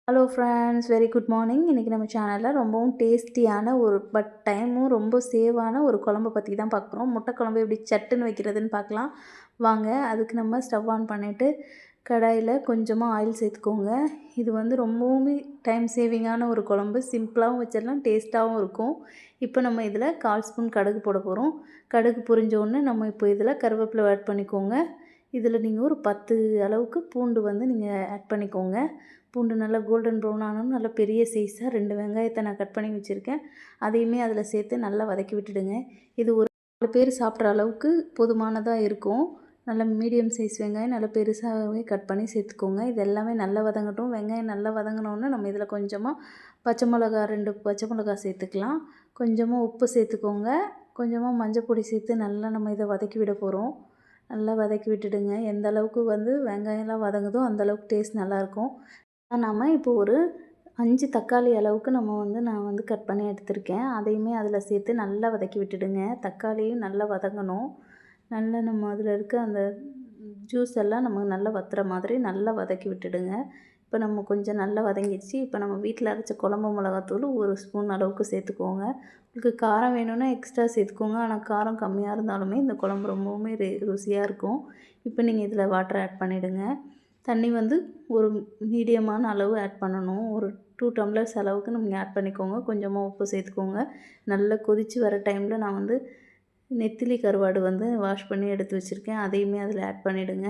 Hello friends, very good morning. இன்றைக்கி நம்ம சேனலில் ரொம்பவும் டேஸ்டியான பட் டைமும் ரொம்ப சேவான ஒரு குழம்பு பற்றி தான் பார்க்குறோம். முட்டை குழம்பு எப்படி சட்டுன்னு வைக்கிறதுன்னு பார்க்கலாம் வாங்க. அதுக்கு நம்ம ஸ்டவ் ஆன் பண்ணிவிட்டு கடாயில் கொஞ்சமாக ஆயில் சேர்த்துக்கோங்க. இது ரொம்பவுமே டைம் சேவிங்கான ஒரு குழம்பு. சிம்பிளாகவும் வச்சிடலாம், டேஸ்ட்டாகவும் இருக்கும். இப்போ நம்ம இதில் 1/4 ஸ்பூன் கடுகு போட போகிறோம். கடுகு பொரிஞ்சோடனே நம்ம இப்போ இதில் கருவேப்பிலை ஆட் பண்ணிக்கோங்க. இதில் நீங்கள் ஒரு 10 அளவுக்கு பூண்டு நீங்கள் ஆட் பண்ணிக்கோங்க. பூண்டு நல்லா கோல்டன் ப்ரௌன் ஆனோன்னு நல்லா பெரிய சைஸாக 2 வெங்காயத்தை நான் கட் பண்ணி வச்சுருக்கேன். அதையுமே அதில் சேர்த்து நல்லா வதக்கி விட்டுடுங்க. இது ஒரு 4 பேர் சாப்பிட்ற அளவுக்கு போதுமானதாக இருக்கும். நல்லா மீடியம் சைஸ் வெங்காயம் நல்லா பெருசாகவே கட் பண்ணி சேர்த்துக்கோங்க. இது எல்லாமே நல்லா வதங்கட்டும். வெங்காயம் நல்லா வதங்கினோன்னே நம்ம இதில் கொஞ்சமாக பச்சை மிளகா 2 பச்சை மிளகா சேர்த்துக்கலாம். கொஞ்சமாக உப்பு சேர்த்துக்கோங்க. கொஞ்சமாக மஞ்சள் பொடி சேர்த்து நல்லா நம்ம இதை வதக்கி விட போகிறோம். நல்லா வதக்கி விட்டுடுங்க. எந்த அளவுக்கு வெங்காயம்லாம் வதங்குதோ அந்தளவுக்கு டேஸ்ட் நல்லாயிருக்கும். நாம் இப்போ ஒரு 5 தக்காளி அளவுக்கு நான் கட் பண்ணி எடுத்திருக்கேன். அதையுமே அதில் சேர்த்து நல்லா வதக்கி விட்டுடுங்க. தக்காளியும் நல்லா வதங்கணும். நல்லா நம்ம அதில் இருக்க அந்த ஜூஸ் எல்லாம் நம்ம நல்லா வத்துற மாதிரி நல்லா வதக்கி விட்டுடுங்க. இப்போ நம்ம கொஞ்சம் நல்லா வதங்கிடுச்சு. இப்போ நம்ம வீட்டில் அரைச்ச குழம்பு மிளகாத்தூள் 1 ஸ்பூன் அளவுக்கு சேர்த்துக்கோங்க. உங்களுக்கு காரம் வேணும்னா எக்ஸ்ட்ரா சேர்த்துக்கோங்க. ஆனால் காரம் கம்மியாக இருந்தாலுமே இந்த குழம்பு ரொம்பவுமே ருசியாக இருக்கும். இப்போ நீங்கள் இதில் வாட்டர் ஆட் பண்ணிவிடுங்க. தண்ணி ஒரு மீடியமான அளவு ஆட் பண்ணணும். ஒரு 2 டம்ளர்ஸ் அளவுக்கு நீங்கள் ஆட் பண்ணிக்கோங்க. கொஞ்சமாக உப்பு சேர்த்துக்கோங்க. நல்லா கொதித்து வர டைமில் நான் நெத்திலி கருவாடு வாஷ் பண்ணி எடுத்து வச்சுருக்கேன். அதையுமே அதில் ஆட் பண்ணிவிடுங்க.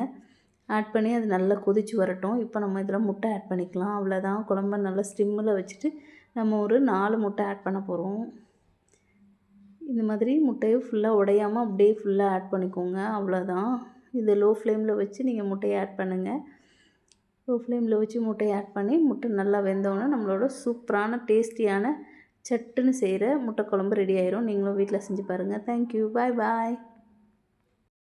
ஆட் பண்ணி அது நல்லா கொதித்து வரட்டும். இப்போ நம்ம இதில் முட்டை ஆட் பண்ணிக்கலாம். அவ்வளோதான். குழம்ப நல்லா ஸ்டிம்மில் வச்சுட்டு நம்ம ஒரு 4 முட்டை ஆட் பண்ண போகிறோம். இந்த மாதிரி முட்டையை ஃபுல்லாக உடையாமல் அப்படியே ஃபுல்லாக ஆட் பண்ணிக்கோங்க. அவ்வளோதான். இது லோ ஃப்ளேமில் வச்சு நீங்கள் முட்டையை ஆட் பண்ணுங்கள். லோ ஃப்ளேமில் வச்சு முட்டையை ஆட் பண்ணி முட்டை நல்லா வெந்தோடனே நம்மளோட சூப்பரான டேஸ்டியான சட்டுன்னு செய்கிற முட்டை குழம்பு ரெடி ஆயிரும். நீங்களும் வீட்டில் செஞ்சு பாருங்கள். தேங்க்யூ. பாய் பாய்.